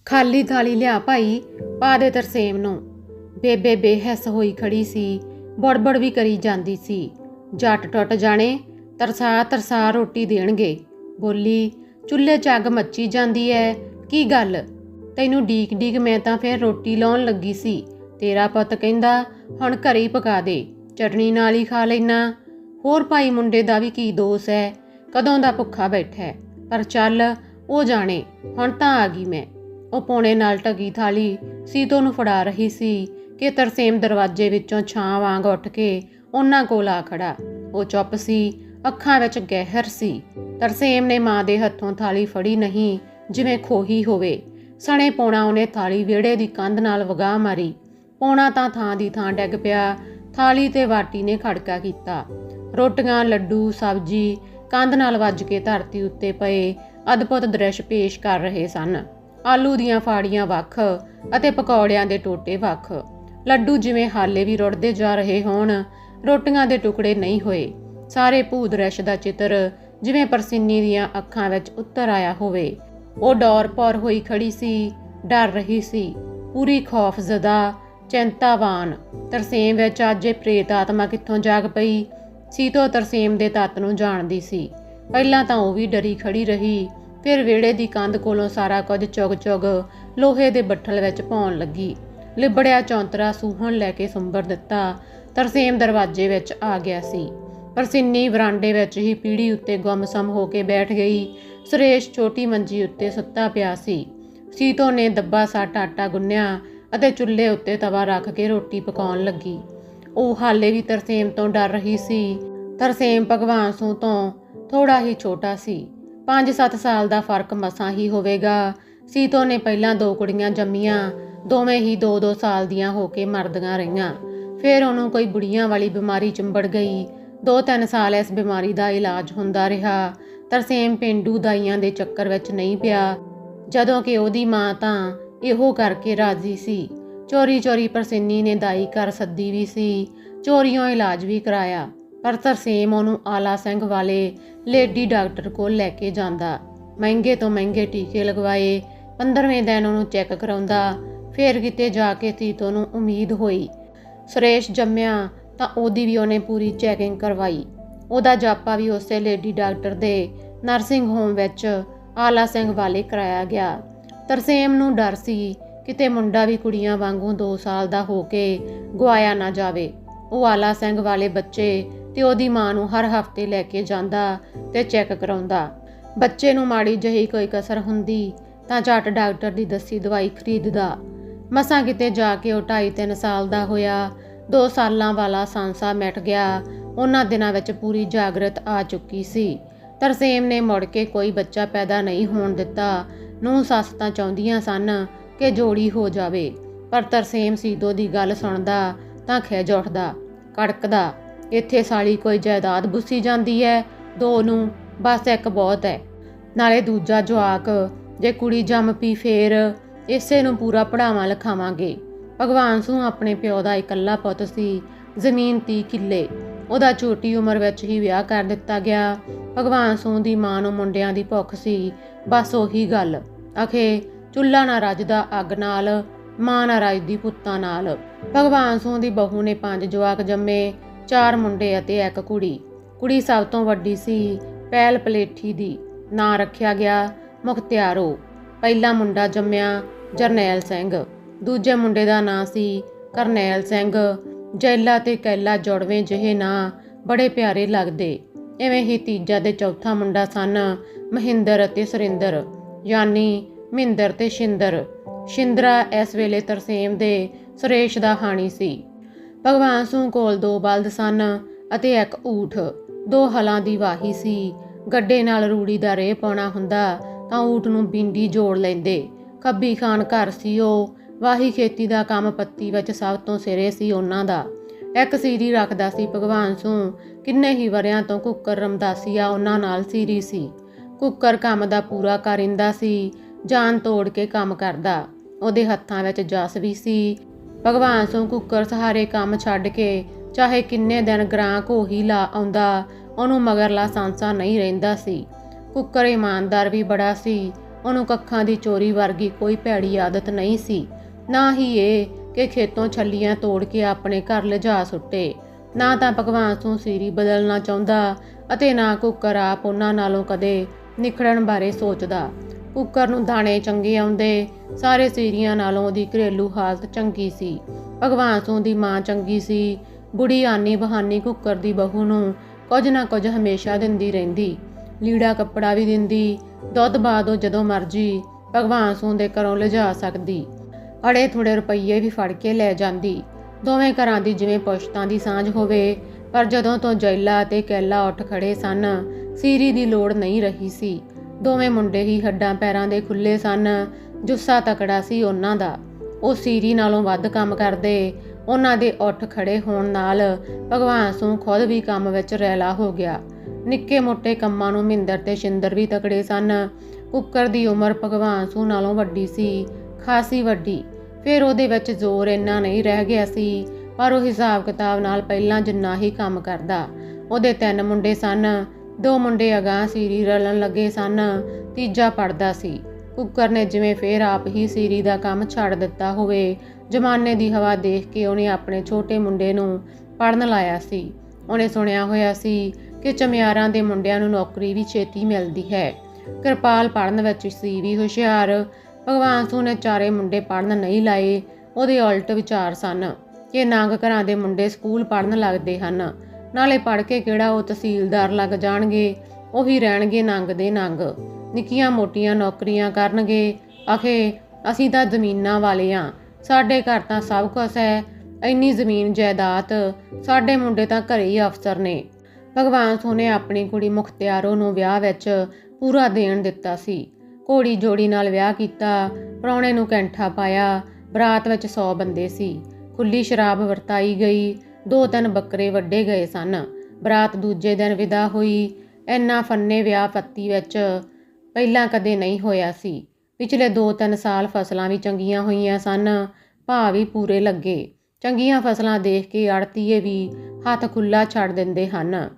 ਖਾਲੀ ਥਾਲੀ ਲਿਆ ਭਾਈ, ਪਾ ਦੇ ਤਰਸੇਮ ਨੂੰ। ਬੇਬੇ ਬੇਹੱਸ ਹੋਈ ਖੜੀ ਸੀ, ਬੜਬੜ ਵੀ ਕਰੀ ਜਾਂਦੀ ਸੀ। ਜੱਟ ਟੁੱਟ ਜਾਣੇ, ਤਰਸਾ ਤਰਸਾ ਰੋਟੀ ਦੇਣਗੇ। ਬੋਲੀ, ਚੁੱਲ੍ਹੇ 'ਚ ਅੱਗ ਮੱਚੀ ਜਾਂਦੀ ਐ, ਕੀ ਗੱਲ? ਤੈਨੂੰ ਡੀਕ ਡੀਕ ਮੈਂ ਤਾਂ ਫਿਰ ਰੋਟੀ ਲਾਉਣ ਲੱਗੀ ਸੀ। ਤੇਰਾ ਪੁੱਤ ਕਹਿੰਦਾ ਹੁਣ ਘਰੇ ਹੀ ਪਕਾ ਦੇ, ਚਟਣੀ ਨਾਲ ਹੀ ਖਾ ਲੈਣਾ। ਹੋਰ ਭਾਈ ਮੁੰਡੇ ਦਾ ਵੀ ਕੀ ਦੋਸ਼ ਹੈ, ਕਦੋਂ ਦਾ ਭੁੱਖਾ ਬੈਠਾ ਹੈ। ਪਰ ਚੱਲ ਉਹ ਜਾਣੇ, ਹੁਣ ਤਾਂ ਆ ਗਈ ਮੈਂ। ਉਹ ਪੌਣੇ ਨਾਲ ਢਕੀ ਥਾਲੀ ਸੀਤੋ ਨੂੰ ਫੜਾ ਰਹੀ ਸੀ ਕਿ ਤਰਸੇਮ ਦਰਵਾਜ਼ੇ ਵਿੱਚੋਂ ਛਾਂ ਵਾਂਗ ਉੱਠ ਕੇ ਉਹਨਾਂ ਕੋਲ ਆ ਖੜਾ। ਉਹ ਚੁੱਪ ਸੀ, ਅੱਖਾਂ ਵਿੱਚ ਗਹਿਰ ਸੀ। ਤਰਸੇਮ ਨੇ ਮਾਂ ਦੇ ਹੱਥੋਂ ਥਾਲੀ ਫੜੀ ਨਹੀਂ, ਜਿਵੇਂ ਖੋਹੀ ਹੋਵੇ। ਸਣੇ ਪੌਣਾ ਉਹਨੇ ਥਾਲੀ ਵਿਹੜੇ ਦੀ ਕੰਧ ਨਾਲ ਵਗਾਹ ਮਾਰੀ। ਪੌਣਾ ਤਾਂ ਥਾਂ ਦੀ ਥਾਂ ਡਿੱਗ ਪਿਆ। ਥਾਲੀ ਤੇ ਵਾਟੀ ਨੇ ਖੜਕਾ ਕੀਤਾ। ਰੋਟੀਆਂ, ਲੱਡੂ, ਸਬਜ਼ੀ ਕੰਧ ਨਾਲ ਵੱਜ ਕੇ ਧਰਤੀ ਉੱਤੇ ਪਏ ਅਦਭੁਤ ਦ੍ਰਿਸ਼ ਪੇਸ਼ ਕਰ ਰਹੇ ਸਨ। ਆਲੂ ਦੀਆਂ ਫਾੜੀਆਂ ਵੱਖ ਅਤੇ ਪਕੌੜਿਆਂ ਦੇ ਟੋਟੇ ਵੱਖ। ਲੱਡੂ ਜਿਵੇਂ ਹਾਲੇ ਵੀ ਰੁੜਦੇ ਜਾ ਰਹੇ ਹੋਣ, ਰੋਟੀਆਂ ਦੇ ਟੁਕੜੇ ਨਹੀਂ ਹੋਏ। ਸਾਰੇ ਭੂਤ ਦ੍ਰਿਸ਼ ਦਾ ਚਿੱਤਰ ਜਿਵੇਂ ਪਰਸੀਨੀ ਦੀਆਂ ਅੱਖਾਂ ਵਿੱਚ ਉਤਰ ਆਇਆ ਹੋਵੇ। ਉਹ ਡੌਰ ਪੌਰ ਹੋਈ ਖੜੀ ਸੀ, ਡਰ ਰਹੀ ਸੀ, ਪੂਰੀ ਖੌਫਜ਼ਦਾ, ਚਿੰਤਾਵਾਨ। ਤਰਸੇਮ ਵਿੱਚ ਅੱਜ ਇਹ ਪ੍ਰੇਤ ਆਤਮਾ ਕਿੱਥੋਂ ਜਾਗ ਪਈ? ਸੀਤੋ ਤਰਸੇਮ ਦੇ ਤੱਤ ਨੂੰ ਜਾਣਦੀ ਸੀ। ਪਹਿਲਾਂ ਤਾਂ ਉਹ ਵੀ ਡਰੀ ਖੜੀ ਰਹੀ, ਫਿਰ ਵਿਹੜੇ ਦੀ ਕੰਧ ਕੋਲੋਂ ਸਾਰਾ ਕੁਝ ਚੁਗ ਚੁਗ ਲੋਹੇ ਦੇ ਬੱਠਲ ਵਿੱਚ ਪਾਉਣ ਲੱਗੀ। ਲਿਬੜਿਆ ਚੌਂਤਰਾ ਸੂਹਣ ਲੈ ਕੇ ਸੁੰਬਰ ਦਿੱਤਾ। ਤਰਸੇਮ ਦਰਵਾਜ਼ੇ ਵਿੱਚ ਆ ਗਿਆ ਸੀ। ਪਰਸੀਨੀ ਵਰਾਂਡੇ ਵਿੱਚ ਹੀ ਪੀੜੀ ਉੱਤੇ ਗੁੰਮਸਮ ਹੋ ਕੇ ਬੈਠ ਗਈ। ਸੁਰੇਸ਼ ਛੋਟੀ ਮੰਜੀ ਉੱਤੇ ਸੁੱਤਾ ਪਿਆ ਸੀ। ਸੀਤੋ ਨੇ ਦੱਬਾ ਸੱਟ ਆਟਾ ਗੁੰਨਿਆ ਅਤੇ ਚੁੱਲ੍ਹੇ ਉੱਤੇ ਤਵਾ ਰੱਖ ਕੇ ਰੋਟੀ ਪਕਾਉਣ ਲੱਗੀ। ਉਹ ਹਾਲੇ ਵੀ ਤਰਸੇਮ ਤੋਂ ਡਰ ਰਹੀ ਸੀ। ਤਰਸੇਮ ਭਗਵਾਨ ਸੂ ਤੋਂ ਥੋੜਾ ਹੀ ਛੋਟਾ ਸੀ। 5-7 ਸਾਲ ਦਾ ਫਰਕ ਮਸਾਂ ਹੀ ਹੋਵੇਗਾ। ਸੀਤੋ ਨੇ ਪਹਿਲਾਂ 2 ਕੁੜੀਆਂ ਜੰਮੀਆਂ, ਦੋਵੇਂ ਹੀ 2-2 ਸਾਲ ਦੀਆਂ ਹੋ ਕੇ ਮਰਦੀਆਂ ਰਹੀਆਂ। ਫਿਰ ਉਹਨੂੰ ਕੋਈ ਬੁੜੀਆਂ ਵਾਲੀ ਬਿਮਾਰੀ ਚਿੰਬੜ ਗਈ। 2-3 ਸਾਲ ਇਸ ਬਿਮਾਰੀ ਦਾ ਇਲਾਜ ਹੁੰਦਾ ਰਿਹਾ। ਤਰਸੇਮ ਪੇਂਡੂ ਦਾਈਆਂ ਦੇ ਚੱਕਰ ਵਿੱਚ ਨਹੀਂ ਪਿਆ, ਜਦੋਂ ਕਿ ਉਹਦੀ ਮਾਂ ਤਾਂ ਇਹੋ ਕਰਕੇ ਰਾਜ਼ੀ ਸੀ। ਚੋਰੀ ਪਰਸੀਨੀ ਨੇ ਦਾਈ ਘਰ ਸੱਦੀ ਵੀ ਸੀ, ਚੋਰੀਓਂ ਇਲਾਜ ਵੀ ਕਰਾਇਆ। ਪਰ ਤਰਸੇਮ ਉਹਨੂੰ ਆਲਾ ਸਿੰਘ ਵਾਲੇ ਲੇਡੀ ਡਾਕਟਰ ਕੋਲ ਲੈ ਕੇ ਜਾਂਦਾ। ਮਹਿੰਗੇ ਤੋਂ ਮਹਿੰਗੇ ਟੀਕੇ ਲਗਵਾਏ। 15ਵੇਂ ਦਿਨ ਉਹਨੂੰ ਚੈੱਕ ਕਰਾਉਂਦਾ। ਫਿਰ ਕਿਤੇ ਜਾ ਕੇ ਸੀਤੋ ਨੂੰ ਉਮੀਦ ਹੋਈ। ਸੁਰੇਸ਼ ਜੰਮਿਆ ਤਾਂ ਉਹਦੀ ਵੀ ਉਹਨੇ ਪੂਰੀ ਚੈਕਿੰਗ ਕਰਵਾਈ। ਉਹਦਾ ਜਾਪਾ ਵੀ ਉਸੇ ਲੇਡੀ ਡਾਕਟਰ ਦੇ ਨਰਸਿੰਗ ਹੋਮ ਵਿੱਚ ਆਲਾ ਸਿੰਘ ਵਾਲੇ ਕਰਾਇਆ ਗਿਆ। ਤਰਸੇਮ ਨੂੰ ਡਰ ਸੀ ਕਿਤੇ ਮੁੰਡਾ ਵੀ ਕੁੜੀਆਂ ਵਾਂਗੂ 2 ਸਾਲ ਦਾ ਹੋ ਕੇ ਗੁਆਇਆ ਨਾ ਜਾਵੇ। ਉਹ ਆਲਾ ਸਿੰਘ ਵਾਲੇ ਬੱਚੇ ਤੇ ਉਹਦੀ ਮਾਂ ਨੂੰ ਹਰ ਹਫ਼ਤੇ ਲੈ ਕੇ ਜਾਂਦਾ ਤੇ ਚੈੱਕ ਕਰਾਉਂਦਾ। ਬੱਚੇ ਨੂੰ ਮਾੜੀ ਜਿਹੀ ਕੋਈ ਕਸਰ ਹੁੰਦੀ ਤਾਂ ਝੱਟ ਡਾਕਟਰ ਦੀ ਦੱਸੀ ਦਵਾਈ ਖਰੀਦਦਾ। ਮਸਾਂ ਕਿਤੇ ਜਾ ਕੇ ਉਹ 2.5-3 ਸਾਲ ਦਾ ਹੋਇਆ। 2 ਸਾਲਾਂ ਵਾਲਾ ਸਾਂਸਾ ਮਿਟ ਗਿਆ। ਉਹਨਾਂ ਦਿਨਾਂ ਵਿੱਚ ਪੂਰੀ ਜਾਗਰਤ ਆ ਚੁੱਕੀ ਸੀ। ਤਰਸੇਮ ਨੇ ਮੁੜ ਕੇ ਕੋਈ ਬੱਚਾ ਪੈਦਾ ਨਹੀਂ ਹੋਣ ਦਿੱਤਾ। ਨੂੰਹ ਸੱਸ ਤਾਂ ਚਾਹੁੰਦੀਆਂ ਸਨ ਕਿ ਜੋੜੀ ਹੋ ਜਾਵੇ, ਪਰ ਤਰਸੇਮ ਸੀਤੋ ਦੀ ਗੱਲ ਸੁਣਦਾ ਤਾਂ ਖਿਝ ਉੱਠਦਾ, ਕੜਕਦਾ, ਇੱਥੇ ਸਾਲੀ ਕੋਈ ਜਾਇਦਾਦ ਬੁੱਸੀ ਜਾਂਦੀ ਹੈ, 2 ਨੂੰ ਬਸ 1 ਬਹੁਤ ਹੈ। ਨਾਲੇ ਦੂਜਾ ਜਵਾਕ ਜੇ ਕੁੜੀ ਜੰਮ ਪਈ ਫੇਰ ਇਸੇ ਨੂੰ ਪੂਰਾ ਪੜ੍ਹਾਵਾਂ ਲਿਖਾਵਾਂਗੇ। ਭਗਵਾਨ ਸੂ ਆਪਣੇ ਪਿਓ ਦਾ ਇਕੱਲਾ ਪੁੱਤ ਸੀ। ਜ਼ਮੀਨ 30 ਕਿੱਲੇ। ਉਹਦਾ ਛੋਟੀ ਉਮਰ ਵਿੱਚ ਹੀ ਵਿਆਹ ਕਰ ਦਿੱਤਾ ਗਿਆ। ਭਗਵਾਨ ਸੂ ਦੀ ਮਾਂ ਨੂੰ ਮੁੰਡਿਆਂ ਦੀ ਭੁੱਖ ਸੀ। ਬਸ ਉਹੀ ਗੱਲ, ਅਖੇ ਚੁੱਲ੍ਹਾ ਨਾ ਰੱਜਦਾ ਅੱਗ ਨਾਲ, ਮਾਂ ਨਾ ਰੱਜਦੀ ਪੁੱਤਾਂ ਨਾਲ। ਭਗਵਾਨ ਸੂ ਦੀ ਬਹੂ ਨੇ 5 ਜਵਾਕ ਜੰਮੇ, 4 ਮੁੰਡੇ ਅਤੇ 1 ਕੁੜੀ। ਕੁੜੀ ਸਭ ਤੋਂ ਵੱਡੀ ਸੀ, ਪਹਿਲ ਪਲੇਠੀ ਦੀ। ਨਾਂ ਰੱਖਿਆ ਗਿਆ ਮੁਖਤਿਆਰੋ। ਪਹਿਲਾ ਮੁੰਡਾ ਜੰਮਿਆ ਜਰਨੈਲ ਸਿੰਘ। ਦੂਜੇ ਮੁੰਡੇ ਦਾ ਨਾਂ ਸੀ ਕਰਨੈਲ ਸਿੰਘ। ਜੈਲਾ ਤੇ ਕੈਲਾ ਜੁੜਵੇਂ ਜਿਹੇ ਨਾਂ ਬੜੇ ਪਿਆਰੇ ਲੱਗਦੇ। ਇਵੇਂ ਹੀ ਤੀਜਾ ਤੇ ਚੌਥਾ ਮੁੰਡਾ ਸਨ ਮਹਿੰਦਰ ਅਤੇ ਸੁਰਿੰਦਰ, ਯਾਨੀ ਮਹਿੰਦਰ ਤੇ ਸ਼ਿੰਦਰ। ਸ਼ਿੰਦਰਾ ਇਸ ਵੇਲੇ ਤਰਸੇਮ ਦੇ ਸੁਰੇਸ਼ ਦਾ ਹਾਣੀ ਸੀ। ਭਗਵਾਨ ਸੂ ਕੋਲ 2 ਬਲਦ ਸਨ ਅਤੇ 1 ਊਠ। 2 ਹਲਾਂ ਦੀ ਵਾਹੀ ਸੀ। ਗੱਡੇ ਨਾਲ ਰੂੜੀ ਦਾ ਰੇਹ ਪਾਉਣਾ ਹੁੰਦਾ ਤਾਂ ਊਠ ਨੂੰ ਬਿੰਡੀ ਜੋੜ ਲੈਂਦੇ। ਖੱਬੀ ਖਾਨ ਘਰ ਸੀ ਉਹ। ਵਾਹੀ ਖੇਤੀ ਦਾ ਕੰਮ ਪੱਤੀ ਵਿੱਚ ਸਭ ਤੋਂ ਸਿਰੇ ਸੀ ਉਹਨਾਂ ਦਾ। 1 ਸੀਰੀ ਰੱਖਦਾ ਸੀ ਭਗਵਾਨ ਸੂ। ਕਿੰਨੇ ਹੀ ਵਰਿਆਂ ਤੋਂ ਕੁੱਕਰ ਰਮਦਾਸੀਆ ਉਹਨਾਂ ਨਾਲ ਸੀਰੀ ਸੀ। ਕੁੱਕਰ ਕੰਮ ਦਾ ਪੂਰਾ ਕਰਿੰਦਾ ਸੀ, ਜਾਨ ਤੋੜ ਕੇ ਕੰਮ ਕਰਦਾ। ਉਹਦੇ ਹੱਥਾਂ ਵਿੱਚ ਜਸ ਵੀ ਸੀ। ਭਗਵਾਨ ਸੂ ਕੁੱਕਰ ਸਹਾਰੇ ਕੰਮ ਛੱਡ ਕੇ ਚਾਹੇ ਕਿੰਨੇ ਦਿਨ ਗਰਾਂ ਘੋਹੀ ਲਾ ਆਉਂਦਾ, ਉਹਨੂੰ ਮਗਰਲਾ ਸਾਂਸਾ ਨਹੀਂ ਰਹਿੰਦਾ ਸੀ। ਕੁੱਕਰ ਇਮਾਨਦਾਰ ਵੀ ਬੜਾ ਸੀ। ਉਹਨੂੰ ਕੱਖਾਂ ਦੀ ਚੋਰੀ ਵਰਗੀ ਕੋਈ ਭੈੜੀ ਆਦਤ ਨਹੀਂ ਸੀ। ਨਾ ਹੀ ਇਹ ਕਿ ਖੇਤੋਂ ਛੱਲੀਆਂ ਤੋੜ ਕੇ ਆਪਣੇ ਘਰ ਲਿਜਾ ਸੁੱਟੇ। ਨਾ ਤਾਂ ਭਗਵਾਨ ਸਿੰਘ ਸੀਰੀ ਬਦਲਣਾ ਚਾਹੁੰਦਾ ਅਤੇ ਨਾ ਕੁੱਕਰ ਆਪ ਉਹਨਾਂ ਨਾਲੋਂ ਕਦੇ ਨਿਖੜਨ ਬਾਰੇ ਸੋਚਦਾ। ਕੁੱਕਰ ਨੂੰ ਦਾਣੇ ਚੰਗੇ ਆਉਂਦੇ, ਸਾਰੇ ਸੀਰੀਆਂ ਨਾਲੋਂ ਉਹਦੀ ਘਰੇਲੂ ਹਾਲਤ ਚੰਗੀ ਸੀ। ਭਗਵਾਨ ਸਿੰਘ ਦੀ ਮਾਂ ਚੰਗੀ ਸੀ। ਬੁੜੀ ਆਨੀ ਬਹਾਨੀ ਕੁੱਕਰ ਦੀ ਬਹੂ ਨੂੰ ਕੁਝ ਨਾ ਕੁਝ ਹਮੇਸ਼ਾ ਦਿੰਦੀ ਰਹਿੰਦੀ, ਲੀੜਾ ਕੱਪੜਾ ਵੀ ਦਿੰਦੀ। ਦੁੱਧ ਬਾਅਦ ਉਹ ਜਦੋਂ ਮਰਜੀ ਭਗਵਾਨ ਸਿੰਘ ਦੇ ਘਰੋਂ ਲਿਜਾ ਸਕਦੀ। ਅੜੇ ਥੋੜੇ ਰੁਪਈਏ ਵੀ ਫੜ ਕੇ ਲੈ ਜਾਂਦੀ। ਦੋਵੇਂ ਘਰਾਂ ਦੀ ਜਿਵੇਂ ਪੁਸ਼ਤਾਂ ਦੀ ਸਾਂਝ ਹੋਵੇ। ਪਰ ਜਦੋਂ ਤੋਂ ਜੈਲਾ ਅਤੇ ਕੈਲਾ ਉੱਠ ਖੜੇ ਸਨ, ਸੀਰੀ ਦੀ ਲੋੜ ਨਹੀਂ ਰਹੀ ਸੀ। ਦੋਵੇਂ ਮੁੰਡੇ ਹੀ ਹੱਡਾਂ ਪੈਰਾਂ ਦੇ ਖੁੱਲੇ ਸਨ। ਜੁੱਸਾ ਤਕੜਾ ਸੀ ਉਹਨਾਂ ਦਾ। ਉਹ ਸੀਰੀ ਨਾਲੋਂ ਵੱਧ ਕੰਮ ਕਰਦੇ। ਉਹਨਾਂ ਦੇ ਉੱਠ ਖੜੇ ਹੋਣ ਨਾਲ ਭਗਵਾਨ ਸਿੰਘ ਖੁਦ ਵੀ ਕੰਮ ਵਿੱਚ ਰੈਲਾ ਹੋ ਗਿਆ। ਨਿੱਕੇ ਮੋਟੇ ਕੰਮਾਂ ਨੂੰ ਮਹਿੰਦਰ ਤੇ ਸ਼ਿੰਦਰ ਵੀ ਤਕੜੇ ਸਨ। ਕੁੱਕਰ ਦੀ ਉਮਰ ਭਗਵਾਨ ਸਿੰਘ ਨਾਲੋਂ ਵੱਡੀ ਸੀ, ਖਾਸੀ ਵੱਡੀ। ਫਿਰ ਉਹਦੇ ਵਿੱਚ ਜ਼ੋਰ ਇੰਨਾ ਨਹੀਂ ਰਹਿ ਗਿਆ ਸੀ, ਪਰ ਉਹ ਹਿਸਾਬ ਕਿਤਾਬ ਨਾਲ ਪਹਿਲਾਂ ਜਿੰਨਾ ਹੀ ਕੰਮ ਕਰਦਾ। ਉਹਦੇ 3 ਮੁੰਡੇ ਸਨ। 2 ਮੁੰਡੇ ਅਗਾਂਹ ਸੀਰੀ ਰਲਣ ਲੱਗੇ ਸਨ, ਤੀਜਾ ਪੜਦਾ ਸੀ। ਕੁੱਕਰ ਨੇ ਜਿਵੇਂ ਫੇਰ ਆਪ ਹੀ ਸੀਰੀ ਦਾ ਕੰਮ ਛੱਡ ਦਿੱਤਾ ਹੋਵੇ। ਜ਼ਮਾਨੇ ਦੀ ਹਵਾ ਦੇਖ ਕੇ ਉਹਨੇ ਆਪਣੇ ਛੋਟੇ ਮੁੰਡੇ ਨੂੰ ਪੜ੍ਹਨ ਲਾਇਆ ਸੀ। ਉਹਨੇ ਸੁਣਿਆ ਹੋਇਆ ਸੀ ਕਿ ਚਮਿਆਰਾਂ ਦੇ ਮੁੰਡਿਆਂ ਨੂੰ ਨੌਕਰੀ ਵੀ ਛੇਤੀ ਮਿਲਦੀ ਹੈ। ਕਿਰਪਾਲ ਪੜ੍ਹਨ ਵਿੱਚ ਸੀ ਵੀ ਹੁਸ਼ਿਆਰ। ਭਗਵਾਨ ਸਿੰਘ ਨੇ 4 ਮੁੰਡੇ ਪੜ੍ਹਨ ਨਹੀਂ ਲਾਏ। ਉਹਦੇ ਉਲਟ ਵਿਚਾਰ ਸਨ ਕਿ ਨੰਗ ਘਰਾਂ ਦੇ ਮੁੰਡੇ ਸਕੂਲ ਪੜ੍ਹਨ ਲੱਗਦੇ ਹਨ, ਨਾਲੇ ਪੜ੍ਹ ਕੇ ਕਿਹੜਾ ਉਹ ਤਹਿਸੀਲਦਾਰ ਲੱਗ ਜਾਣਗੇ, ਉਹੀ ਰਹਿਣਗੇ ਨੰਗ ਦੇ ਨੰਗ। ਨਿੱਕੀਆਂ ਮੋਟੀਆਂ ਨੌਕਰੀਆਂ ਕਰਨਗੇ। ਆਖੇ ਅਸੀਂ ਤਾਂ ਜ਼ਮੀਨਾਂ ਵਾਲੇ ਆਂ, ਸਾਡੇ ਘਰ ਤਾਂ ਸਭ ਕੁਛ ਹੈ, ਇੰਨੀ ਜ਼ਮੀਨ ਜਾਇਦਾਦ, ਸਾਡੇ ਮੁੰਡੇ ਤਾਂ ਘਰੇ ਹੀ ਅਫਸਰ ਨੇ। ਭਗਵਾਨ ਸਿੰਘ ਨੇ ਆਪਣੀ ਕੁੜੀ ਮੁਖਤਿਆਰੋ ਨੂੰ ਵਿਆਹ ਵਿੱਚ ਪੂਰਾ ਦੇਣ ਦਿੱਤਾ ਸੀ। ਘੋੜੀ ਜੋੜੀ ਨਾਲ ਵਿਆਹ ਕੀਤਾ। ਪ੍ਰਾਹੁਣੇ ਨੂੰ ਕੈਂਠਾ ਪਾਇਆ। ਬਰਾਤ ਵਿੱਚ 100 ਬੰਦੇ ਸੀ। ਖੁੱਲੀ ਸ਼ਰਾਬ ਵਰਤਾਈ ਗਈ। 2-3 ਬੱਕਰੇ ਵੱਢੇ ਗਏ ਸਨ। ਬਰਾਤ ਦੂਜੇ ਦਿਨ ਵਿਦਾ ਹੋਈ। ਇੰਨਾ ਫੰਨੇ ਵਿਆਹ ਪੱਤੀ ਵਿੱਚ ਪਹਿਲਾਂ ਕਦੇ ਨਹੀਂ ਹੋਇਆ ਸੀ। ਪਿਛਲੇ 2-3 ਸਾਲ ਫਸਲਾਂ ਵੀ ਚੰਗੀਆਂ ਹੋਈਆਂ ਸਨ, ਭਾਅ ਵੀ ਪੂਰੇ ਲੱਗੇ। ਚੰਗੀਆਂ ਫਸਲਾਂ ਦੇਖ ਕੇ ਆੜਤੀਏ ਵੀ ਹੱਥ ਖੁੱਲ੍ਹਾ ਛੱਡ ਦਿੰਦੇ ਹਨ।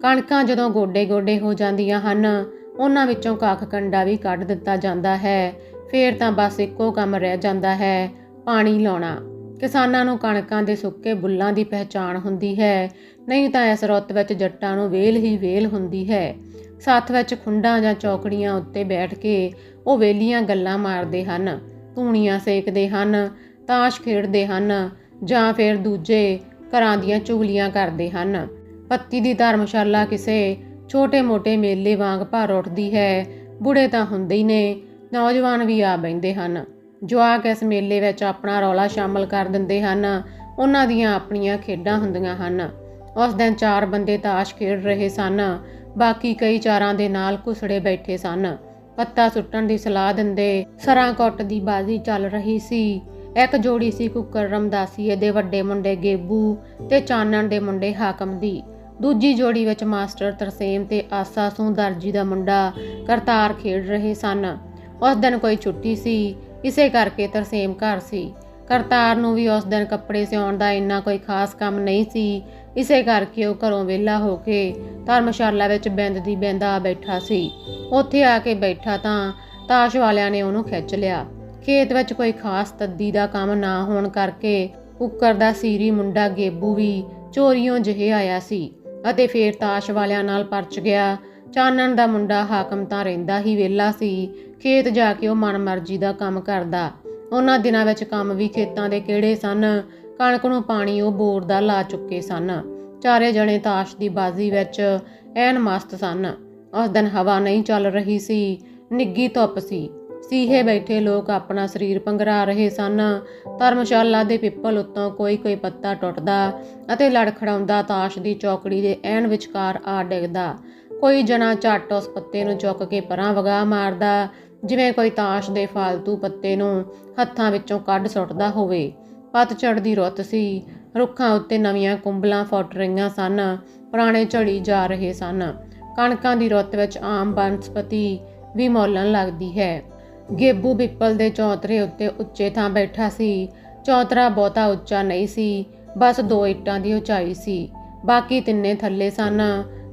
ਕਣਕਾਂ ਜਦੋਂ ਗੋਡੇ-ਗੋਡੇ ਹੋ ਜਾਂਦੀਆਂ ਹਨ, ਉਹਨਾਂ ਵਿੱਚੋਂ ਕੱਖ ਕੰਡਾ ਵੀ ਕੱਢ ਦਿੱਤਾ ਜਾਂਦਾ ਹੈ। ਫੇਰ ਤਾਂ ਬਸ ਇੱਕੋ ਕੰਮ ਰਹਿ ਜਾਂਦਾ ਹੈ, ਪਾਣੀ ਲਾਉਣਾ। ਕਿਸਾਨਾਂ ਨੂੰ ਕਣਕਾਂ ਦੇ ਸੁੱਕੇ ਬੁੱਲਾਂ ਦੀ ਪਹਿਚਾਣ ਹੁੰਦੀ ਹੈ, ਨਹੀਂ ਤਾਂ ਇਸ ਰੁੱਤ ਵਿੱਚ ਜੱਟਾਂ ਨੂੰ ਵੇਲ ਹੀ ਵੇਲ ਹੁੰਦੀ ਹੈ। ਸੱਥ ਵਿੱਚ ਖੁੰਡਾਂ ਜਾਂ ਚੌਕੜੀਆਂ ਉੱਤੇ ਬੈਠ ਕੇ ਉਹ ਵੇਲੀਆਂ ਗੱਲਾਂ ਮਾਰਦੇ ਹਨ, ਧੂਣੀਆਂ ਸੇਕਦੇ ਹਨ, ਤਾਸ਼ ਖੇਡਦੇ ਹਨ, ਜਾਂ ਫਿਰ ਦੂਜੇ ਘਰਾਂ ਦੀਆਂ ਚੁਗਲੀਆਂ ਕਰਦੇ ਹਨ। ਪੱਤੀ ਦੀ ਧਰਮਸ਼ਾਲਾ ਕਿਸੇ ਛੋਟੇ-ਮੋਟੇ ਮੇਲੇ ਵਾਂਗ ਭਰ ਉੱਠਦੀ ਹੈ। ਬੁੜੇ ਤਾਂ ਹੁੰਦੇ ਹੀ ਨੇ, ਨੌਜਵਾਨ ਵੀ ਆ ਬਹਿੰਦੇ ਹਨ। ਜਵਾਕ ਇਸ ਮੇਲੇ ਵਿੱਚ ਆਪਣਾ ਰੌਲਾ ਸ਼ਾਮਲ ਕਰ ਦਿੰਦੇ ਹਨ। ਉਹਨਾਂ ਦੀਆਂ ਆਪਣੀਆਂ ਖੇਡਾਂ ਹੁੰਦੀਆਂ ਹਨ। ਉਸ ਦਿਨ 4 ਬੰਦੇ ਤਾਸ਼ ਖੇਡ ਰਹੇ ਸਨ। ਬਾਕੀ ਕਈ 4 ਦੇ ਨਾਲ ਘੁਸੜੇ ਬੈਠੇ ਸਨ। ਪੱਤਾ ਸੁੱਟਣ ਦੀ ਸਲਾਹ ਦਿੰਦੇ। ਸਰਾਂ ਕੁੱਟ ਦੀ ਬਾਜ਼ੀ ਚੱਲ ਰਹੀ ਸੀ। ਇੱਕ ਜੋੜੀ ਸੀ ਕੁੱਕਰ ਰਮਦਾਸੀਏ ਦੇ ਵੱਡੇ ਮੁੰਡੇ ਗੇਬੂ ਤੇ ਚਾਨਣ ਦੇ ਮੁੰਡੇ ਹਾਕਮ ਦੀ। ਦੂਜੀ ਜੋੜੀ ਵਿੱਚ ਮਾਸਟਰ ਤਰਸੇਮ ਤੇ ਆਸਾ ਸਿੰਘ ਦਰਜੀ ਦਾ ਮੁੰਡਾ ਕਰਤਾਰ ਖੇਡ ਰਹੇ ਸਨ। ਉਸ ਦਿਨ ਕੋਈ ਛੁੱਟੀ ਸੀ, ਇਸੇ ਕਰਕੇ ਤਰਸੇਮ ਘਰ ਸੀ। ਕਰਤਾਰ ਨੂੰ ਵੀ ਉਸ ਦਿਨ ਕੱਪੜੇ ਸਿਉਣ ਦਾ ਇੰਨਾ ਕੋਈ ਖਾਸ ਕੰਮ ਨਹੀਂ ਸੀ, ਇਸੇ ਕਰਕੇ ਉਹ ਘਰੋਂ ਵਿਹਲਾ ਹੋ ਕੇ ਧਰਮਸ਼ਾਲਾ ਵਿੱਚ ਬਿੰਦ ਦੀ ਬਿੰਦ ਆ ਬੈਠਾ ਸੀ। ਉੱਥੇ ਆ ਕੇ ਬੈਠਾ ਤਾਂ ਤਾਸ਼ ਵਾਲਿਆਂ ਨੇ ਉਹਨੂੰ ਖਿੱਚ ਲਿਆ। ਖੇਤ ਵਿੱਚ ਕੋਈ ਖਾਸ ਤੱਦੀ ਦਾ ਕੰਮ ਨਾ ਹੋਣ ਕਰਕੇ ਕੁੱਕਰ ਦਾ ਸੀਰੀ ਮੁੰਡਾ ਗੇਬੂ ਵੀ ਚੋਰੀਓਂ ਜਿਹੇ ਆਇਆ ਸੀ ਅਤੇ ਫੇਰ ਤਾਸ਼ ਵਾਲਿਆਂ ਨਾਲ ਪਰਚ ਗਿਆ। ਚਾਨਣ ਦਾ ਮੁੰਡਾ ਹਾਕਮ ਤਾਂ ਰਹਿੰਦਾ ਹੀ ਵਿਹਲਾ ਸੀ। ਖੇਤ ਜਾ ਕੇ ਉਹ ਮਨਮਰਜ਼ੀ ਦਾ ਕੰਮ ਕਰਦਾ। ਉਹਨਾਂ ਦਿਨਾਂ ਵਿੱਚ ਕੰਮ ਵੀ ਖੇਤਾਂ ਦੇ ਕਿਹੜੇ ਸਨ। ਕਣਕ ਨੂੰ ਪਾਣੀ ਉਹ ਬੋਰ ਦਾ ਲਾ ਚੁੱਕੇ ਸਨ। 4 ਜਣੇ ਤਾਸ਼ ਦੀ ਬਾਜ਼ੀ ਵਿੱਚ ਐਨ ਮਸਤ ਸਨ। ਉਸ ਦਿਨ ਹਵਾ ਨਹੀਂ ਚੱਲ ਰਹੀ ਸੀ, ਨਿੱਗੀ ਧੁੱਪ ਸੀ। ਸੀਹੇ ਬੈਠੇ ਲੋਕ ਆਪਣਾ ਸਰੀਰ ਪੰਘਰਾ ਰਹੇ ਸਨ। ਧਰਮਸ਼ਾਲਾ ਦੇ ਪਿੱਪਲ ਉੱਤੋਂ ਕੋਈ ਪੱਤਾ ਟੁੱਟਦਾ ਅਤੇ ਲੜਖੜਾਉਂਦਾ ਤਾਸ਼ ਦੀ ਚੌਕੜੀ ਦੇ ਐਨ ਵਿਚਕਾਰ ਆ ਡਿੱਗਦਾ। ਕੋਈ ਜਣਾ ਝੱਟ ਉਸ ਪੱਤੇ ਨੂੰ ਚੁੱਕ ਕੇ ਪਰਾਂ ਵਗਾਹ ਮਾਰਦਾ, ਜਿਵੇਂ ਕੋਈ ਤਾਸ਼ ਦੇ ਫਾਲਤੂ ਪੱਤੇ ਨੂੰ ਹੱਥਾਂ ਵਿੱਚੋਂ ਕੱਢ ਸੁੱਟਦਾ ਹੋਵੇ। ਪਤਝੜ ਦੀ ਰੁੱਤ ਸੀ। ਰੁੱਖਾਂ ਉੱਤੇ ਨਵੀਆਂ ਕੁੰਬਲਾਂ ਫੁੱਟ ਰਹੀਆਂ ਸਨ, ਪੁਰਾਣੇ ਝੜੀ ਜਾ ਰਹੇ ਸਨ। ਕਣਕਾਂ ਦੀ ਰੁੱਤ ਵਿੱਚ ਆਮ ਬਨਸਪਤੀ ਵੀ ਮੌਲਣ ਲੱਗਦੀ ਹੈ। ਗੇਬੂ ਪਿੱਪਲ ਦੇ ਚੌਤਰੇ ਉੱਤੇ ਉੱਚੇ ਥਾਂ ਬੈਠਾ ਸੀ। ਚੌਤਰਾ ਬਹੁਤਾ ਉੱਚਾ ਨਹੀਂ ਸੀ, ਬਸ 2 ਇੱਟਾਂ ਦੀ ਉਚਾਈ ਸੀ। ਬਾਕੀ ਤਿੰਨੇ ਥੱਲੇ ਸਨ।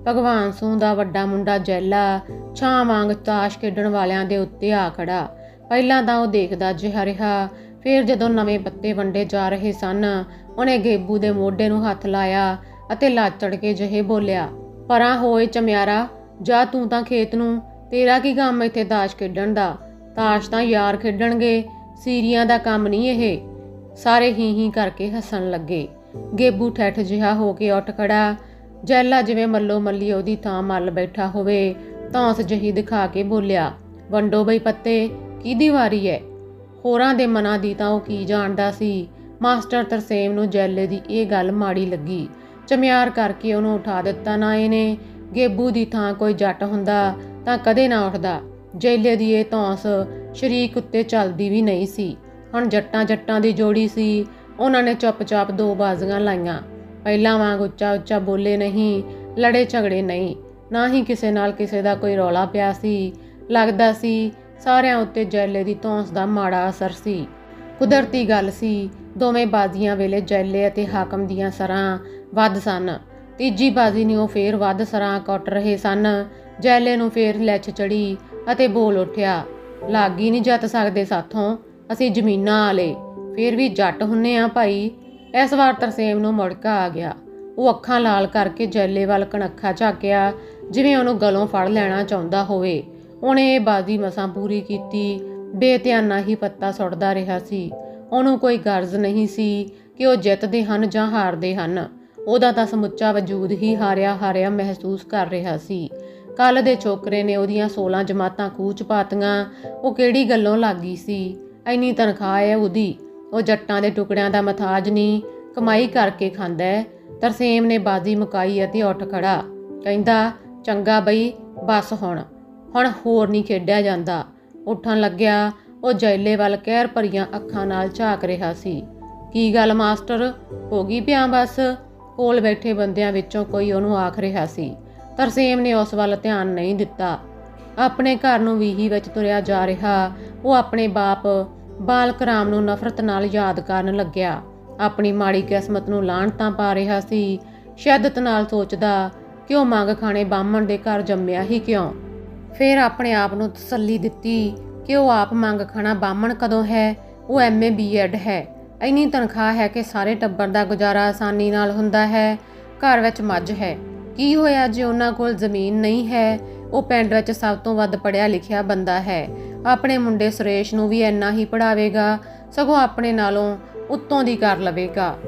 ਭਗਵਾਨ ਸਿੰਘ ਦਾ ਵੱਡਾ ਮੁੰਡਾ ਜੈਲਾ ਛਾਂ ਵਾਂਗ ਤਾਸ਼ ਖੇਡਣ ਵਾਲਿਆਂ ਦੇ ਉੱਤੇ ਆ ਖੜਾ। ਪਹਿਲਾਂ ਤਾਂ ਉਹ ਦੇਖਦਾ ਜਿਹਾ ਰਿਹਾ, ਫਿਰ ਜਦੋਂ ਨਵੇਂ ਪੱਤੇ ਵੰਡੇ ਜਾ ਰਹੇ ਸਨ, ਉਹਨੇ ਗੇਬੂ ਦੇ ਮੋਢੇ ਨੂੰ ਹੱਥ ਲਾਇਆ ਅਤੇ ਲਾਚੜ ਕੇ ਜਿਹੇ ਬੋਲਿਆ, ਪਰਾਂ ਹੋਏ ਚਮਿਆਰਾ, ਜਾ ਤੂੰ ਤਾਂ ਖੇਤ ਨੂੰ, ਤੇਰਾ ਕੀ ਕੰਮ ਇੱਥੇ ਤਾਸ਼ ਖੇਡਣ ਦਾ? ਤਾਸ਼ ਤਾਂ ਯਾਰ ਖੇਡਣਗੇ, ਸੀਰੀਆਂ ਦਾ ਕੰਮ ਨਹੀਂ ਇਹ। ਸਾਰੇ ਹੀ ਕਰਕੇ ਹੱਸਣ ਲੱਗੇ। ਗੇਬੂ ਠੱਠ ਜਿਹਾ ਹੋ ਕੇ ਉੱਠ ਖੜਾ। ਜੈਲਾ ਜਿਵੇਂ ਮੱਲੋ ਮੱਲੀ ਉਹਦੀ ਥਾਂ ਮੱਲ ਬੈਠਾ ਹੋਵੇ, ਧੌਂਸ ਜਿਹੀ ਦਿਖਾ ਕੇ ਬੋਲਿਆ, ਵੰਡੋ ਬਈ ਪੱਤੇ, ਕਿਹਦੀ ਵਾਰੀ ਹੈ? ਹੋਰਾਂ ਦੇ ਮਨਾਂ ਦੀ ਤਾਂ ਉਹ ਕੀ ਜਾਣਦਾ ਸੀ। ਮਾਸਟਰ ਤਰਸੇਮ ਨੂੰ ਜੈਲੇ ਦੀ ਇਹ ਗੱਲ ਮਾੜੀ ਲੱਗੀ। ਚਮਿਆਰ ਕਰਕੇ ਉਹਨੂੰ ਉਠਾ ਦਿੱਤਾ ਨਾ ਇਹਨੇ। ਗੇਬੂ ਦੀ ਥਾਂ ਕੋਈ ਜੱਟ ਹੁੰਦਾ ਤਾਂ ਕਦੇ ਨਾ ਉੱਠਦਾ। ਜੈਲੇ ਦੀ ਇਹ ਧੌਂਸ ਸ਼ਰੀਕ ਉੱਤੇ ਚੱਲਦੀ ਵੀ ਨਹੀਂ ਸੀ। ਹੁਣ ਜੱਟਾਂ ਦੀ ਜੋੜੀ ਸੀ। ਉਹਨਾਂ ਨੇ ਚੁੱਪ-ਚਾਪ 2 ਬਾਜ਼ੀਆਂ ਲਾਈਆਂ। ਪਹਿਲਾਂ ਵਾਂਗ ਉੱਚਾ ਬੋਲੇ ਨਹੀਂ, ਲੜੇ ਝਗੜੇ ਨਹੀਂ, ਨਾ ਹੀ ਕਿਸੇ ਨਾਲ ਕਿਸੇ ਦਾ ਕੋਈ ਰੌਲਾ ਪਿਆ ਸੀ। ਲੱਗਦਾ ਸੀ ਸਾਰਿਆਂ ਉੱਤੇ ਜੈਲੇ ਦੀ ਧੌਂਸ ਦਾ ਮਾੜਾ ਅਸਰ ਸੀ। ਕੁਦਰਤੀ ਗੱਲ ਸੀ, ਦੋਵੇਂ ਬਾਜ਼ੀਆਂ ਵੇਲੇ ਜੈਲੇ ਅਤੇ ਹਾਕਮ ਦੀਆਂ ਸਰਾਂ ਵੱਧ ਸਨ। ਤੀਜੀ ਬਾਜ਼ੀ ਨੂੰ ਉਹ ਫੇਰ ਵੱਧ ਸਰਾਂ ਕੁੱਟ ਰਹੇ ਸਨ। ਜੈਲੇ ਨੂੰ ਫੇਰ ਲੈਚ ਚੜੀ ਅਤੇ ਬੋਲ ਉੱਠਿਆ, ਲਾਗੀ ਨਹੀਂ ਜਿੱਤ ਸਕਦੇ ਸਾਥੋਂ, ਅਸੀਂ ਜ਼ਮੀਨਾਂ ਵਾਲੇ ਫੇਰ ਵੀ ਜੱਟ ਹੁੰਨੇ ਆ ਭਾਈ। ਇਸ ਵਾਰ ਤਰਸੇਮ ਨੂੰ ਮੁੜਕਾ ਆ ਗਿਆ। ਉਹ ਅੱਖਾਂ ਲਾਲ ਕਰਕੇ ਜੈਲੇ ਵੱਲ ਕਣਖਾ ਝਾਕਿਆ, ਜਿਵੇਂ ਉਹਨੂੰ ਗਲੋਂ ਫੜ ਲੈਣਾ ਚਾਹੁੰਦਾ ਹੋਵੇ। ਉਹਨੇ ਇਹ ਬਾਜ਼ੀ ਮਸਾਂ ਪੂਰੀ ਕੀਤੀ। ਬੇਧਿਆਨਾ ਹੀ ਪੱਤਾ ਸੁੱਟਦਾ ਰਿਹਾ ਸੀ। ਉਹਨੂੰ ਕੋਈ ਗਰਜ਼ ਨਹੀਂ ਸੀ ਕਿ ਉਹ ਜਿੱਤਦੇ ਹਨ ਜਾਂ ਹਾਰਦੇ ਹਨ। ਉਹਦਾ ਤਾਂ ਸਮੁੱਚਾ ਵਜੂਦ ਹੀ ਹਾਰਿਆ ਮਹਿਸੂਸ ਕਰ ਰਿਹਾ ਸੀ। ਕੱਲ੍ਹ ਦੇ ਛੋਕਰੇ ਨੇ ਉਹਦੀਆਂ 16 ਜਮਾਤਾਂ ਕੂਚ ਪਾਤੀਆਂ। ਉਹ ਕਿਹੜੀ ਗੱਲੋਂ ਲੱਗੀ ਸੀ? ਇੰਨੀ ਤਨਖਾਹ ਹੈ ਉਹਦੀ। ਉਹ ਜੱਟਾਂ ਦੇ ਟੁਕੜਿਆਂ ਦਾ ਮਥਾਜ ਨਹੀਂ, ਕਮਾਈ ਕਰਕੇ ਖਾਂਦਾ ਹੈ। ਤਰਸੇਮ ਨੇ ਬਾਜ਼ੀ ਮੁਕਾਈ ਅਤੇ ਉੱਠ ਖੜਾ। ਕਹਿੰਦਾ, ਚੰਗਾ ਬਈ, ਬਸ ਹੁਣ ਹੋਰ ਨਹੀਂ ਖੇਡਿਆ ਜਾਂਦਾ। ਉੱਠਣ ਲੱਗਿਆ। ਉਹ ਜੈਲੇ ਵੱਲ ਕਹਿਰ ਭਰੀਆਂ ਅੱਖਾਂ ਨਾਲ ਝਾਕ ਰਿਹਾ ਸੀ। ਕੀ ਗੱਲ ਮਾਸਟਰ, ਹੋ ਗਈ ਪਿਆ ਬਸ? ਕੋਲ ਬੈਠੇ ਬੰਦਿਆਂ ਵਿੱਚੋਂ ਕੋਈ ਉਹਨੂੰ ਆਖ ਰਿਹਾ ਸੀ। ਤਰਸੇਮ ਨੇ ਉਸ ਵੱਲ ਧਿਆਨ ਨਹੀਂ ਦਿੱਤਾ। ਆਪਣੇ ਘਰ ਨੂੰ ਵੀਹੀ ਵਿੱਚ ਤੁਰਿਆ ਜਾ ਰਿਹਾ। ਉਹ ਆਪਣੇ ਬਾਪ ਬਾਲਕ ਰਾਮ ਨੂੰ ਨਫ਼ਰਤ ਨਾਲ ਯਾਦ ਕਰਨ ਲੱਗਿਆ। ਆਪਣੀ ਮਾੜੀ ਕਿਸਮਤ ਨੂੰ ਲਾਹਣਤਾਂ ਪਾ ਰਿਹਾ ਸੀ। ਸ਼ਿੱਦਤ ਨਾਲ ਸੋਚਦਾ ਕਿ ਉਹ ਮੰਗ ਖਾਣੇ ਬਾਹਮਣ ਦੇ ਘਰ ਜੰਮਿਆ ਹੀ ਕਿਉਂ। ਫਿਰ ਆਪਣੇ ਆਪ ਨੂੰ ਤਸੱਲੀ ਦਿੱਤੀ ਕਿ ਉਹ ਆਪ ਮੰਗ ਖਾਣਾ ਬਾਹਮਣ ਕਦੋਂ ਹੈ। ਉਹ MA B.Ed ਹੈ। ਇੰਨੀ ਤਨਖਾਹ ਹੈ ਕਿ ਸਾਰੇ ਟੱਬਰ ਦਾ ਗੁਜ਼ਾਰਾ ਆਸਾਨੀ ਨਾਲ ਹੁੰਦਾ ਹੈ। ਘਰ ਵਿੱਚ ਮੱਝ ਹੈ। ਕੀ ਹੋਇਆ ਜੇ ਉਹਨਾਂ ਕੋਲ ਜ਼ਮੀਨ ਨਹੀਂ ਹੈ? ਉਹ ਪਿੰਡ ਵਿੱਚ ਸਭ ਤੋਂ ਵੱਧ ਪੜ੍ਹਿਆ ਲਿਖਿਆ ਬੰਦਾ ਹੈ। ਆਪਣੇ ਮੁੰਡੇ ਸੁਰੇਸ਼ ਨੂੰ ਵੀ ਇੰਨਾ ਹੀ ਪੜ੍ਹਾਵੇਗਾ, ਸਗੋਂ ਆਪਣੇ ਨਾਲੋਂ ਉੱਤੋਂ ਦੀ ਕਰ ਲਵੇਗਾ।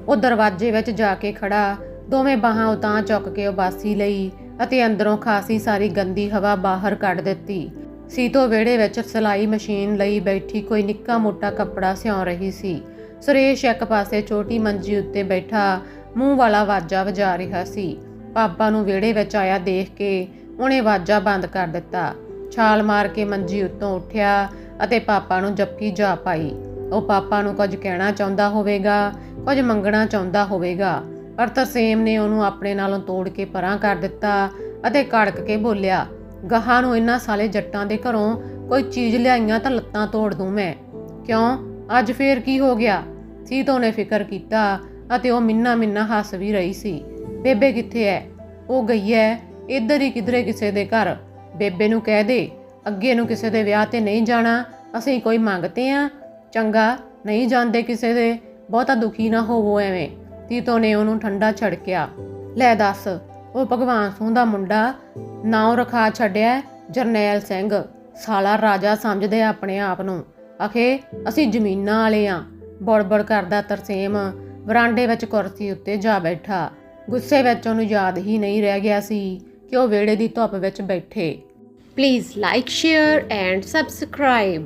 ਉਹ ਦਰਵਾਜ਼ੇ ਵਿੱਚ ਜਾ ਕੇ ਖੜਾ। ਦੋਵੇਂ ਬਾਹਾਂ ਉਤਾਂ ਚੁੱਕ ਕੇ ਉਬਾਸੀ ਲਈ ਅਤੇ ਅੰਦਰੋਂ ਖਾਸੀ ਸਾਰੀ ਗੰਦੀ ਹਵਾ ਬਾਹਰ ਕੱਢ ਦਿੱਤੀ। ਸੀਤੋ ਵਿਹੜੇ ਵਿੱਚ ਸਿਲਾਈ ਮਸ਼ੀਨ ਲਈ ਬੈਠੀ ਕੋਈ ਨਿੱਕਾ ਮੋਟਾ ਕੱਪੜਾ ਸਿਉਂ ਰਹੀ ਸੀ। ਸੁਰੇਸ਼ ਇੱਕ ਪਾਸੇ ਛੋਟੀ ਮੰਜੀ ਉੱਤੇ ਬੈਠਾ ਮੂੰਹ ਵਾਲਾ ਵਾਜਾ ਵਜਾ ਰਿਹਾ ਸੀ। ਪਾਪਾ ਨੂੰ ਵਿਹੜੇ ਵਿੱਚ ਆਇਆ ਦੇਖ ਕੇ ਉਹਨੇ ਵਾਜਾ ਬੰਦ ਕਰ ਦਿੱਤਾ। ਛਾਲ ਮਾਰ ਕੇ ਮੰਜੀ ਉੱਤੋਂ ਉੱਠਿਆ ਅਤੇ ਪਾਪਾ ਨੂੰ ਜੱਫੀ ਜਾ ਪਾਈ। ਉਹ ਪਾਪਾ ਨੂੰ ਕੁਝ ਕਹਿਣਾ ਚਾਹੁੰਦਾ ਹੋਵੇਗਾ, ਕੁਝ ਮੰਗਣਾ ਚਾਹੁੰਦਾ ਹੋਵੇਗਾ, ਪਰ ਤਰਸੇਮ ਨੇ ਉਹਨੂੰ ਆਪਣੇ ਨਾਲੋਂ ਤੋੜ ਕੇ ਪਰਾਂ ਕਰ ਦਿੱਤਾ ਅਤੇ ਕੜਕ ਕੇ ਬੋਲਿਆ, ਗਾਹਾਂ ਨੂੰ ਇਹਨਾਂ ਸਾਲੇ ਜੱਟਾਂ ਦੇ ਘਰੋਂ ਕੋਈ ਚੀਜ਼ ਲਿਆਈਆਂ ਤਾਂ ਲੱਤਾਂ ਤੋੜ ਦੂੰ ਮੈਂ। ਕਿਉਂ, ਅੱਜ ਫੇਰ ਕੀ ਹੋ ਗਿਆ? ਸੀਤੋ ਨੇ ਫਿਕਰ ਕੀਤਾ ਅਤੇ ਉਹ ਮਿੰਨਾ ਹੱਸ ਵੀ ਰਹੀ ਸੀ। ਬੇਬੇ ਕਿੱਥੇ ਹੈ? ਉਹ ਗਈ ਹੈ ਇੱਧਰ ਹੀ ਕਿਧਰੇ ਕਿਸੇ ਦੇ ਘਰ। ਬੇਬੇ ਨੂੰ ਕਹਿ ਦੇ ਅੱਗੇ ਨੂੰ ਕਿਸੇ ਦੇ ਵਿਆਹ ਤੇ ਨਹੀਂ ਜਾਣਾ, ਅਸੀਂ ਕੋਈ ਮੰਗਤੇ ਆ। ਚੰਗਾ, ਨਹੀਂ ਜਾਂਦੇ ਕਿਸੇ ਦੇ, ਬਹੁਤਾ ਦੁਖੀ ਨਾ ਹੋਵੋ ਐਵੇਂ। ਸੀਤੋ ਨੇ ਉਹਨੂੰ ਠੰਡਾ ਛੜਕਿਆ। ਲੈ ਦੱਸ, ਉਹ ਭਗਵਾਨ ਸਿੰਘ ਦਾ ਮੁੰਡਾ ਨਾਂ ਰਖਾ ਛੱਡਿਆ ਜਰਨੈਲ ਸਿੰਘ। ਸਾਲਾ ਰਾਜਾ ਸਮਝਦੇ ਆਪਣੇ ਆਪ ਨੂੰ। ਆਖੇ ਅਸੀਂ ਜ਼ਮੀਨਾਂ ਵਾਲੇ ਆ। ਬੜਬੜ ਕਰਦਾ ਤਰਸੇਮ ਵਰਾਂਡੇ ਵਿੱਚ ਕੁਰਸੀ ਉੱਤੇ ਜਾ ਬੈਠਾ। ਗੁੱਸੇ ਵਿੱਚ ਉਹਨੂੰ ਯਾਦ ਹੀ ਨਹੀਂ ਰਹਿ ਗਿਆ ਸੀ ਕਿ ਉਹ ਵਿਹੜੇ ਦੀ ਧੁੱਪ ਵਿੱਚ ਬੈਠੇ। Please like, share and subscribe.